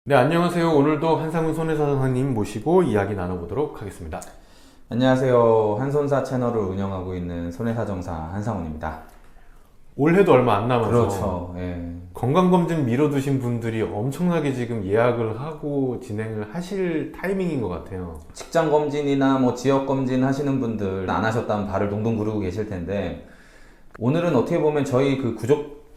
네, 안녕하세요. 오늘도 한상훈 손해사장님 모시고 이야기 나눠보도록 하겠습니다. 안녕하세요. 한손사 채널을 운영하고 있는 손해사정사 한상훈입니다. 올해도 얼마 안 남아서 그렇죠. 예. 건강검진 미뤄두신 분들이 엄청나게 지금 예약을 하고 진행을 하실 타이밍인 것 같아요. 직장 검진이나 뭐 지역 검진 하시는 분들 안 하셨다면 발을 동동 구르고 계실 텐데, 오늘은 어떻게 보면 저희 그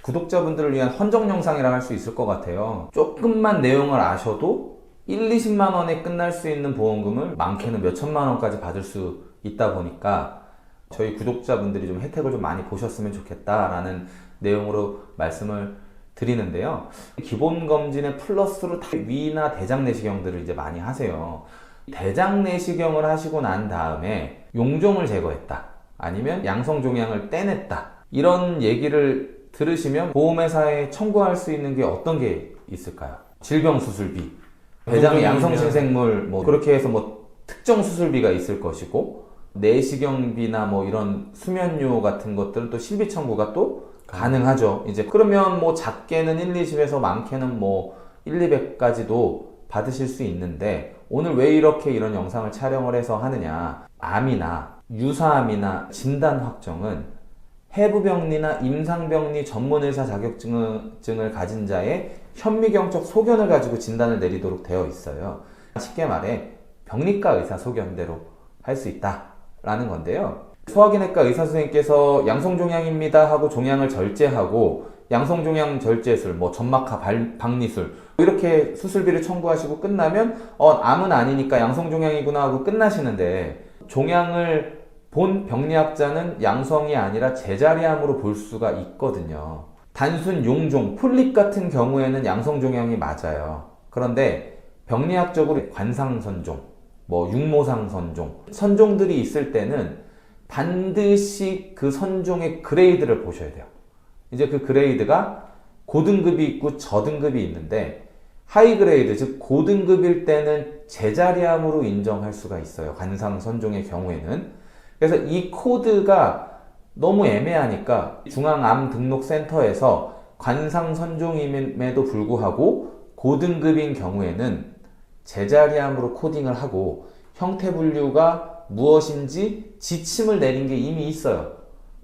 구독자분들을 위한 헌정 영상이라 할 수 있을 것 같아요. 조금만 내용을 아셔도 1, 20만 원에 끝날 수 있는 보험금을 많게는 몇 천만 원까지 받을 수 있다 보니까 저희 구독자분들이 좀 혜택을 좀 많이 보셨으면 좋겠다라는 내용으로 말씀을 드리는데요. 기본 검진의 플러스로 위나 대장 내시경들을 이제 많이 하세요. 대장 내시경을 하시고 난 다음에 용종을 제거했다, 아니면 양성 종양을 떼냈다, 이런 얘기를 들으시면 보험회사에 청구할 수 있는 게 어떤 게 있을까요? 질병수술비, 대장 양성신생물 뭐 그렇게 해서 뭐 특정 수술비가 있을 것이고, 내시경비나 뭐 이런 수면료 같은 것들은 또 실비 청구가 또 가능하죠. 이제 그러면 뭐 작게는 1, 20에서 많게는 뭐 1, 200까지도 받으실 수 있는데, 오늘 왜 이렇게 이런 영상을 촬영을 해서 하느냐, 암이나 유사암이나 진단 확정은 해부병리나 임상병리 전문의사 자격증을 가진 자의 현미경적 소견을 가지고 진단을 내리도록 되어 있어요. 쉽게 말해 병리과 의사 소견대로 할 수 있다라는 건데요. 소화기내과 의사 선생님께서 양성종양입니다 하고 종양을 절제하고, 양성종양 절제술, 뭐 점막하 박리술 이렇게 수술비를 청구하시고 끝나면 암은 아니니까 양성종양이구나 하고 끝나시는데, 종양을 본 병리학자는 양성이 아니라 제자리암으로 볼 수가 있거든요. 단순 용종, 폴립 같은 경우에는 양성종양이 맞아요. 그런데 병리학적으로 관상선종, 뭐 육모상선종, 선종들이 있을 때는 반드시 그 선종의 그레이드를 보셔야 돼요. 이제 그 그레이드가 고등급이 있고 저등급이 있는데, 하이그레이드, 즉 고등급일 때는 제자리암으로 인정할 수가 있어요. 관상선종의 경우에는. 그래서 이 코드가 너무 애매하니까 중앙암등록센터에서 관상선종임에도 불구하고 고등급인 경우에는 제자리암으로 코딩을 하고, 형태분류가 무엇인지 지침을 내린 게 이미 있어요.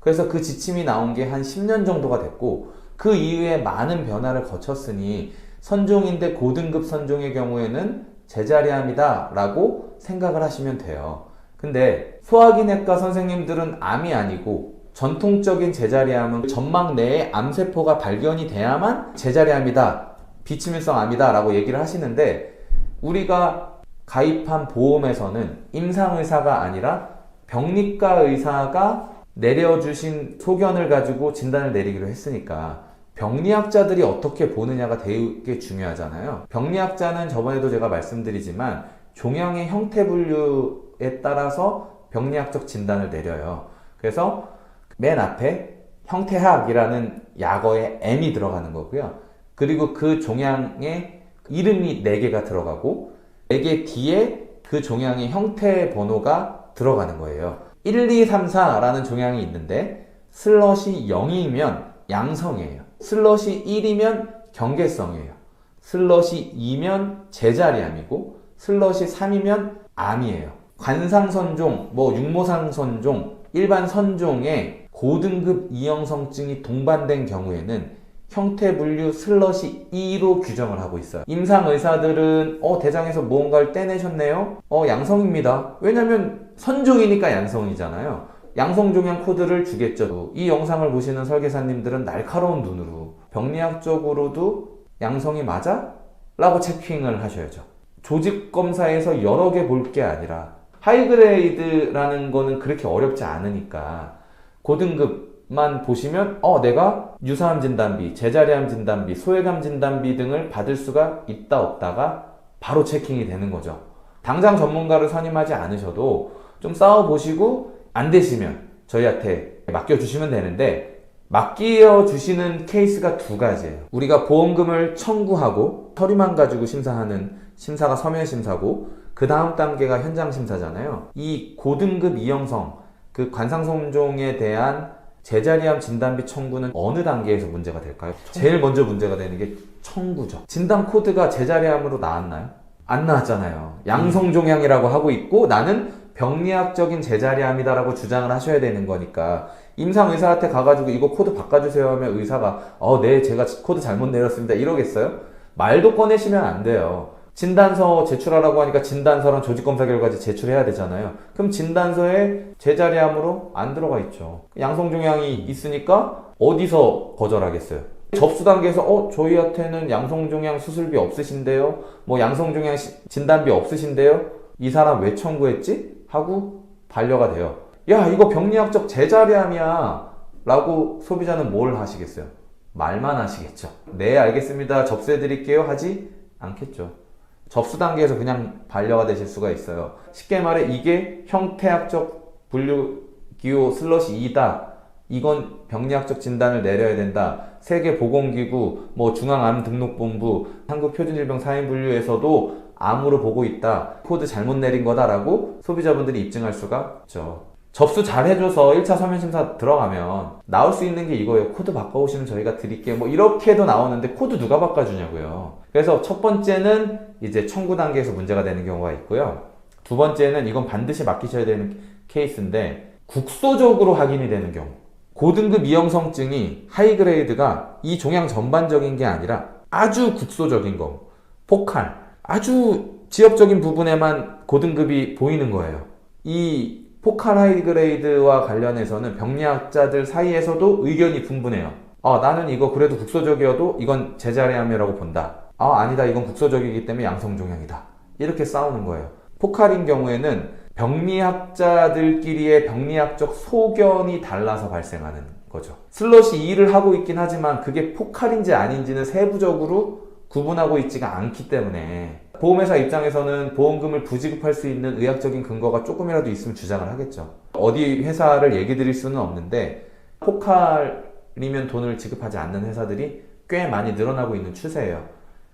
그래서 그 지침이 나온 게 한 10년 정도가 됐고, 그 이후에 많은 변화를 거쳤으니 선종인데 고등급 선종의 경우에는 제자리암이다 라고 생각을 하시면 돼요. 근데 소화기내과 선생님들은 암이 아니고, 전통적인 제자리암은 점막 내에 암세포가 발견이 돼야만 제자리암이다, 비치밀성 암이다 라고 얘기를 하시는데, 우리가 가입한 보험에서는 임상의사가 아니라 병리과 의사가 내려주신 소견을 가지고 진단을 내리기로 했으니까 병리학자들이 어떻게 보느냐가 되게 중요하잖아요. 병리학자는 저번에도 제가 말씀드리지만 종양의 형태 분류에 따라서 병리학적 진단을 내려요. 그래서 맨 앞에 형태학이라는 약어에 M이 들어가는 거고요. 그리고 그 종양의 이름이 4개가 들어가고, 4개 뒤에 그 종양의 형태 번호가 들어가는 거예요. 1, 2, 3, 4라는 종양이 있는데, 슬롯이 0이면 양성이에요. 슬롯이 1이면 경계성이에요. 슬롯이 2면 제자리암이고, 슬롯이 3이면 암이에요. 관상선종, 뭐 육모상선종, 일반 선종에 고등급 이형성증이 동반된 경우에는 형태분류 슬롯이 2로 규정을 하고 있어요. 임상의사들은 대장에서 무언가를 떼내셨네요? 양성입니다. 왜냐면 선종이니까 양성이잖아요. 양성종양 코드를 주겠죠. 이 영상을 보시는 설계사님들은 날카로운 눈으로 병리학적으로도 양성이 맞아? 라고 체킹을 하셔야죠. 조직검사에서 여러 개 볼 게 아니라 하이그레이드라는 거는 그렇게 어렵지 않으니까 고등급만 보시면 내가 유사암 진단비, 제자리암 진단비, 소외감 진단비 등을 받을 수가 있다 없다가 바로 체킹이 되는 거죠. 당장 전문가를 선임하지 않으셔도 좀 싸워보시고 안 되시면 저희한테 맡겨주시면 되는데, 맡겨주시는 케이스가 2가지예요. 우리가 보험금을 청구하고 서류만 가지고 심사하는 심사가 서면심사고, 그 다음 단계가 현장심사잖아요. 이 고등급 이형성, 그 관상선종에 대한 제자리암 진단비 청구는 어느 단계에서 문제가 될까요? 제일 먼저 문제가 되는 게 청구죠. 진단 코드가 제자리암으로 나왔나요? 안 나왔잖아요. 양성종양이라고 하고 있고 나는 병리학적인 제자리암이다라고 주장을 하셔야 되는 거니까 임상 의사한테 가가지고 이거 코드 바꿔주세요 하면 의사가 네 제가 코드 잘못 내렸습니다 이러겠어요? 말도 꺼내시면 안 돼요. 진단서 제출하라고 하니까 진단서랑 조직검사 결과지 제출해야 되잖아요. 그럼 진단서에 제자리암으로 안 들어가 있죠. 양성종양이 있으니까 어디서 거절하겠어요? 접수 단계에서 저희한테는 양성종양 수술비 없으신데요? 뭐 양성종양 진단비 없으신데요? 이 사람 왜 청구했지? 하고 반려가 돼요. 야 이거 병리학적 제자리암이야 라고 소비자는 뭘 하시겠어요? 말만 하시겠죠. 네 알겠습니다 접수해 드릴게요 하지 않겠죠. 접수 단계에서 그냥 반려가 되실 수가 있어요. 쉽게 말해 이게 형태학적 분류기호 /2다. 이건 병리학적 진단을 내려야 된다. 세계보건기구, 중앙암등록본부, 한국표준질병4인분류에서도 암으로 보고 있다. 코드 잘못 내린 거다라고 소비자분들이 입증할 수가 있죠. 접수 잘 해줘서 1차 서면심사 들어가면 나올 수 있는 게 이거예요. 코드 바꿔오시면 저희가 드릴게요. 이렇게도 나오는데 코드 누가 바꿔주냐고요. 그래서 첫 번째는 이제 청구 단계에서 문제가 되는 경우가 있고요. 두 번째는 이건 반드시 맡기셔야 되는 케이스인데 국소적으로 확인이 되는 경우. 고등급 이형성증이 하이그레이드가 이 종양 전반적인 게 아니라 아주 국소적인 거. 포칼. 아주 지역적인 부분에만 고등급이 보이는 거예요. 이 포칼 하이그레이드와 관련해서는 병리학자들 사이에서도 의견이 분분해요. 나는 이거 그래도 국소적이어도 이건 제자리암이라고 본다. 아니다. 이건 국소적이기 때문에 양성종양이다. 이렇게 싸우는 거예요. 포칼인 경우에는 병리학자들끼리의 병리학적 소견이 달라서 발생하는 거죠. /2를 하고 있긴 하지만 그게 포칼인지 아닌지는 세부적으로 구분하고 있지가 않기 때문에 보험회사 입장에서는 보험금을 부지급할 수 있는 의학적인 근거가 조금이라도 있으면 주장을 하겠죠. 어디 회사를 얘기 드릴 수는 없는데 포칼이면 돈을 지급하지 않는 회사들이 꽤 많이 늘어나고 있는 추세예요.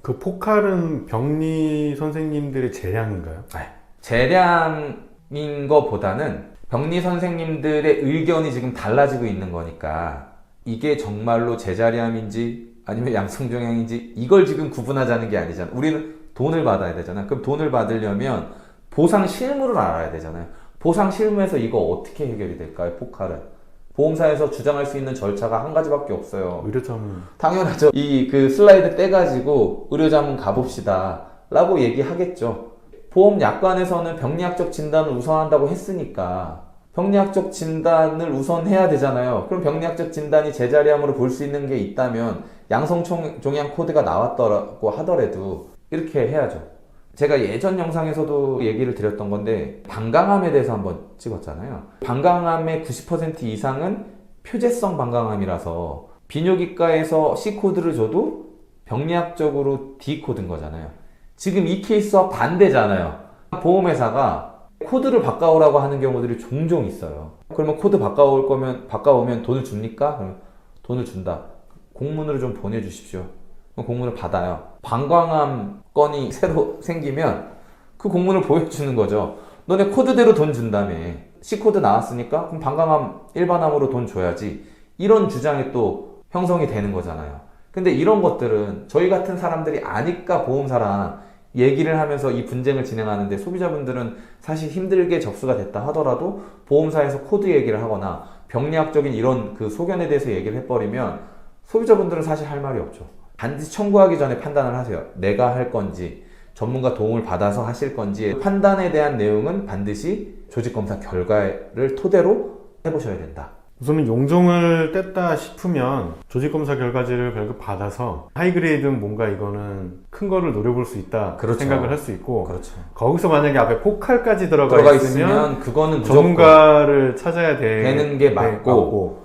그 포칼은 병리 선생님들의 재량인가요? 재량인 것보다는 병리 선생님들의 의견이 지금 달라지고 있는 거니까 이게 정말로 제자리암인지 아니면 양성종양인지 이걸 지금 구분하자는 게 아니잖아. 우리는 돈을 받아야 되잖아. 그럼 돈을 받으려면 보상 실무를 알아야 되잖아요. 보상 실무에서 이거 어떻게 해결이 될까요? 포칼은 보험사에서 주장할 수 있는 절차가 한 가지밖에 없어요. 의료자문. 당연하죠. 그 슬라이드 떼가지고 의료자문 가봅시다 라고 얘기하겠죠. 보험약관에서는 병리학적 진단을 우선한다고 했으니까 병리학적 진단을 우선해야 되잖아요. 그럼 병리학적 진단이 제자리암으로 볼 수 있는 게 있다면 양성종양 코드가 나왔더라고 하더라도 이렇게 해야죠. 제가 예전 영상에서도 얘기를 드렸던 건데 방광암에 대해서 한번 찍었잖아요. 방광암의 90% 이상은 표재성 방광암이라서 비뇨기과에서 C코드를 줘도 병리학적으로 D코드인 거잖아요. 지금 이 케이스와 반대잖아요. 보험회사가 코드를 바꿔오라고 하는 경우들이 종종 있어요. 그러면 코드 바꿔오면 돈을 줍니까? 그러면 돈을 준다. 공문으로 좀 보내주십시오. 공문을 받아요. 방광암 건이 새로 생기면 그 공문을 보여주는 거죠. 너네 코드대로 돈 준다며. C코드 나왔으니까 그럼 방광암 일반암으로 돈 줘야지. 이런 주장이 또 형성이 되는 거잖아요. 근데 이런 것들은 저희 같은 사람들이 아니까 보험사랑 얘기를 하면서 이 분쟁을 진행하는데 소비자분들은 사실 힘들게 접수가 됐다 하더라도 보험사에서 코드 얘기를 하거나 병리학적인 이런 그 소견에 대해서 얘기를 해버리면 소비자분들은 사실 할 말이 없죠. 반드시 청구하기 전에 판단을 하세요. 내가 할 건지 전문가 도움을 받아서 하실 건지 판단에 대한 내용은 반드시 조직검사 결과를 토대로 해보셔야 된다. 우선은 용종을 뗐다 싶으면 조직검사 결과지를 발급받아서 하이그레이드는 뭔가 이거는 큰 거를 노려볼 수 있다 그렇죠. 생각을 할 수 있고 그렇죠. 거기서 만약에 앞에 포칼까지 들어가 있으면 그거는 무조건 전문가를 찾아야 되는 게 맞고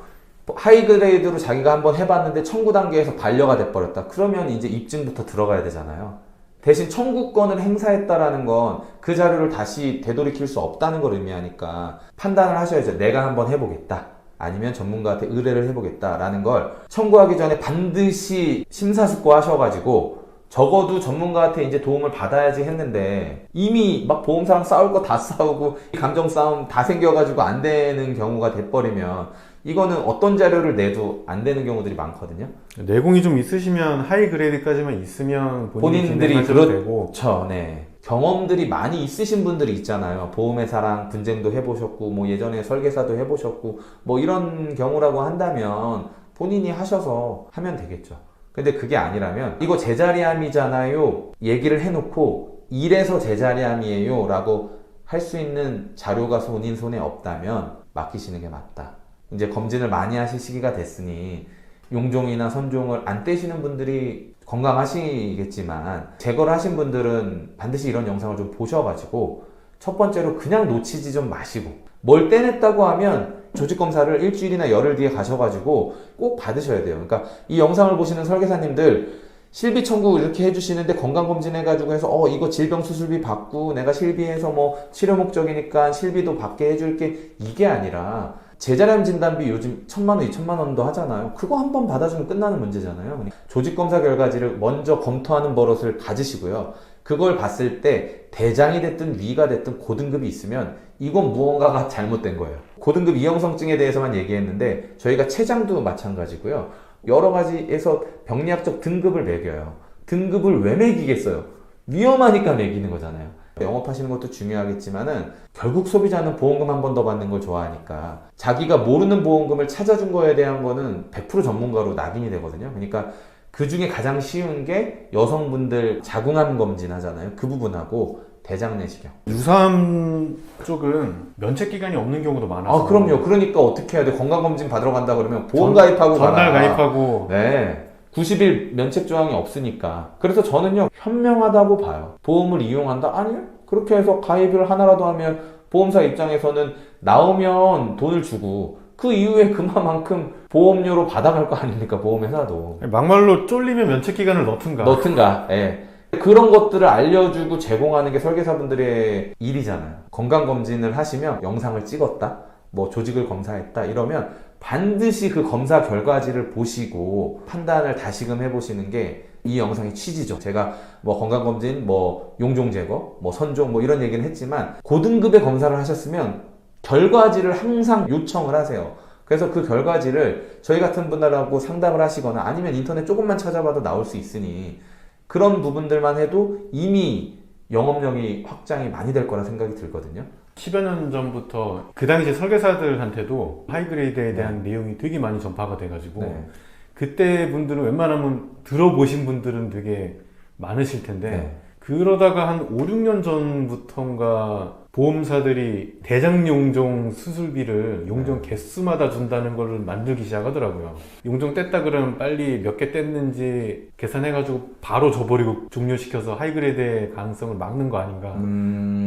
하이그레이드로 자기가 한번 해봤는데 청구 단계에서 반려가 돼버렸다. 그러면 이제 입증부터 들어가야 되잖아요. 대신 청구권을 행사했다라는 건 그 자료를 다시 되돌이킬 수 없다는 걸 의미하니까 판단을 하셔야죠. 내가 한번 해보겠다. 아니면 전문가한테 의뢰를 해보겠다라는 걸 청구하기 전에 반드시 심사숙고 하셔가지고 적어도 전문가한테 이제 도움을 받아야지 했는데 이미 막 보험사랑 싸울 거 다 싸우고 감정 싸움 다 생겨가지고 안 되는 경우가 돼버리면 이거는 어떤 자료를 내도 안 되는 경우들이 많거든요. 내공이 좀 있으시면 하이 그레이드까지만 있으면 본인들이 진행하셔도 되고. 그렇죠. 네. 경험들이 많이 있으신 분들이 있잖아요. 보험회사랑 분쟁도 해보셨고, 뭐 예전에 설계사도 해보셨고, 뭐 이런 경우라고 한다면 본인이 하셔서 하면 되겠죠. 근데 그게 아니라면 이거 제자리함이잖아요. 얘기를 해놓고 이래서 제자리함이에요 라고 할 수 있는 자료가 본인 손에 없다면 맡기시는 게 맞다. 이제 검진을 많이 하실 시기가 됐으니 용종이나 선종을 안 떼시는 분들이 건강하시겠지만 제거를 하신 분들은 반드시 이런 영상을 좀 보셔가지고 첫 번째로 그냥 놓치지 좀 마시고 뭘 떼냈다고 하면 조직검사를 일주일이나 열흘 뒤에 가셔가지고 꼭 받으셔야 돼요. 그러니까 이 영상을 보시는 설계사님들 실비 청구 이렇게 해주시는데 건강검진 해가지고 해서 이거 질병 수술비 받고 내가 실비해서 뭐 치료 목적이니까 실비도 받게 해줄게 이게 아니라 제자리암 진단비 요즘 1,000만 원, 2,000만 원도 하잖아요. 그거 한 번 받아주면 끝나는 문제잖아요. 조직검사 결과지를 먼저 검토하는 버릇을 가지시고요. 그걸 봤을 때 대장이 됐든 위가 됐든 고등급이 있으면 이건 무언가가 잘못된 거예요. 고등급 이형성증에 대해서만 얘기했는데 저희가 췌장도 마찬가지고요. 여러 가지에서 병리학적 등급을 매겨요. 등급을 왜 매기겠어요? 위험하니까 매기는 거잖아요. 영업하시는 것도 중요하겠지만은 결국 소비자는 보험금 한 번 더 받는 걸 좋아하니까 자기가 모르는 보험금을 찾아준 거에 대한 거는 100% 전문가로 낙인이 되거든요. 그러니까 그 중에 가장 쉬운 게 여성분들 자궁암 검진 하잖아요. 그 부분하고 대장 내시경. 유사암 쪽은 면책 기간이 없는 경우도 많아서. 그럼요. 그러니까 어떻게 해야 돼? 건강검진 받으러 간다 그러면 보험 가입하고 전날 가라. 가입하고. 네. 90일 면책 조항이 없으니까. 그래서 저는요, 현명하다고 봐요. 보험을 이용한다? 아니요. 그렇게 해서 가입을 하나라도 하면 보험사 입장에서는 나오면 돈을 주고 그 이후에 그만큼 보험료로 받아갈 거 아닙니까? 보험회사도. 막말로 쫄리면 면책 기간을 넣든가. 예. 그런 것들을 알려주고 제공하는 게 설계사분들의 일이잖아요. 건강검진을 하시면 영상을 찍었다, 뭐 조직을 검사했다 이러면 반드시 그 검사 결과지를 보시고 판단을 다시금 해보시는 게 이 영상의 취지죠. 제가 뭐 건강검진, 뭐 용종 제거, 뭐 선종 뭐 이런 얘기는 했지만 고등급의 검사를 하셨으면 결과지를 항상 요청을 하세요. 그래서 그 결과지를 저희 같은 분들하고 상담을 하시거나 아니면 인터넷 조금만 찾아봐도 나올 수 있으니 그런 부분들만 해도 이미 영업력이 확장이 많이 될 거라 생각이 들거든요. 10여 년 전부터 그 당시 설계사들한테도 하이그레이드에 대한 내용이 되게 많이 전파가 돼가지고 그때 분들은 웬만하면 들어보신 분들은 되게 많으실 텐데 그러다가 한 5, 6년 전부터인가 보험사들이 대장 용종 수술비를 용종 개수마다 준다는 걸 만들기 시작하더라고요. 용종 뗐다 그러면 빨리 몇 개 뗐는지 계산해가지고 바로 줘버리고 종료시켜서 하이그레이드의 가능성을 막는 거 아닌가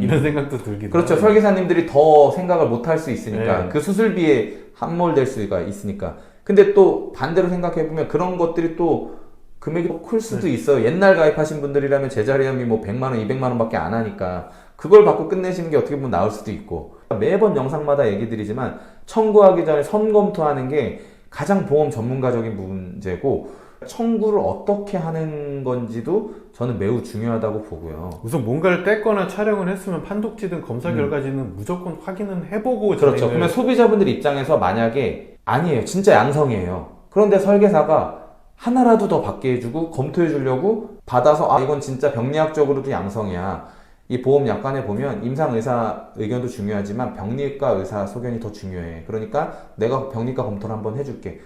이런 생각도 들기도 그렇죠. 하고. 설계사님들이 더 생각을 못 할 수 있으니까 그 수술비에 함몰될 수가 있으니까. 근데 또 반대로 생각해보면 그런 것들이 또 금액이 클 수도 있어요. 옛날 가입하신 분들이라면 제자리암이 뭐 100만 원, 200만 원밖에 안 하니까 그걸 받고 끝내시는 게 어떻게 보면 나을 수도 있고. 매번 영상마다 얘기 드리지만 청구하기 전에 선검토하는 게 가장 보험 전문가적인 문제고 청구를 어떻게 하는 건지도 저는 매우 중요하다고 보고요. 우선 뭔가를 뗐거나 촬영을 했으면 판독지든 검사 결과지는 무조건 확인은 해보고 그렇죠. 그러면 소비자분들 입장에서 만약에 아니에요. 진짜 양성이에요. 그런데 설계사가 하나라도 더 받게 해주고 검토해 주려고 받아서 이건 진짜 병리학적으로도 양성이야. 이 보험 약관에 보면 임상의사 의견도 중요하지만 병리과 의사 소견이 더 중요해. 그러니까 내가 병리과 검토를 한번 해줄게.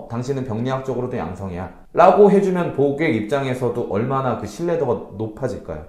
당신은 병리학적으로도 양성이야. 라고 해주면 고객 입장에서도 얼마나 그 신뢰도가 높아질까요?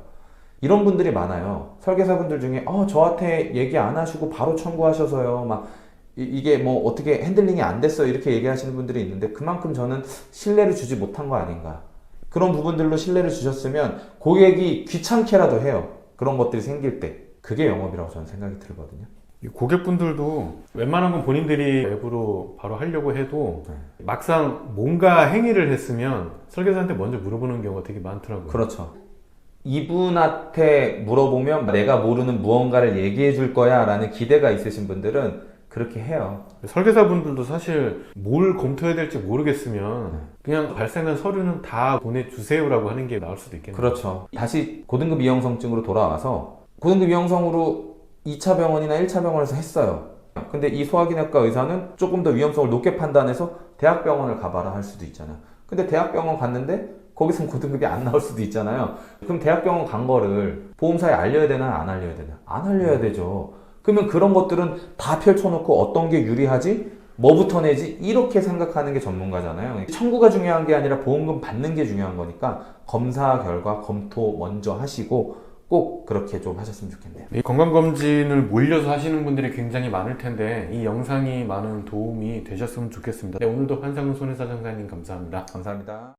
이런 분들이 많아요. 설계사분들 중에 저한테 얘기 안 하시고 바로 청구하셔서요. 막 이게 뭐 어떻게 핸들링이 안 됐어요. 이렇게 얘기하시는 분들이 있는데 그만큼 저는 신뢰를 주지 못한 거 아닌가. 그런 부분들로 신뢰를 주셨으면 고객이 귀찮게라도 해요. 그런 것들이 생길 때 그게 영업이라고 저는 생각이 들거든요. 고객분들도 웬만한 건 본인들이 앱으로 바로 하려고 해도 막상 뭔가 행위를 했으면 설계사한테 먼저 물어보는 경우가 되게 많더라고요. 그렇죠. 이분한테 물어보면 내가 모르는 무언가를 얘기해 줄 거야 라는 기대가 있으신 분들은 그렇게 해요. 설계사분들도 사실 뭘 검토해야 될지 모르겠으면 그냥 발생한 서류는 다 보내주세요라고 하는 게 나을 수도 있겠네요. 그렇죠. 다시 고등급 이형성증으로 돌아와서 고등급 이형성으로 2차 병원이나 1차 병원에서 했어요. 근데 이 소화기내과 의사는 조금 더 위험성을 높게 판단해서 대학병원을 가봐라 할 수도 있잖아요. 근데 대학병원 갔는데 거기서 고등급이 안 나올 수도 있잖아요. 그럼 대학병원 간 거를 보험사에 알려야 되나 안 알려야 되나? 안 알려야 되죠. 그러면 그런 것들은 다 펼쳐놓고 어떤 게 유리하지? 뭐부터 내지? 이렇게 생각하는 게 전문가잖아요. 청구가 중요한 게 아니라 보험금 받는 게 중요한 거니까 검사 결과 검토 먼저 하시고 꼭 그렇게 좀 하셨으면 좋겠네요. 이 건강검진을 몰려서 하시는 분들이 굉장히 많을 텐데 이 영상이 많은 도움이 되셨으면 좋겠습니다. 네, 오늘도 한상훈 손해사정사님 감사합니다. 감사합니다.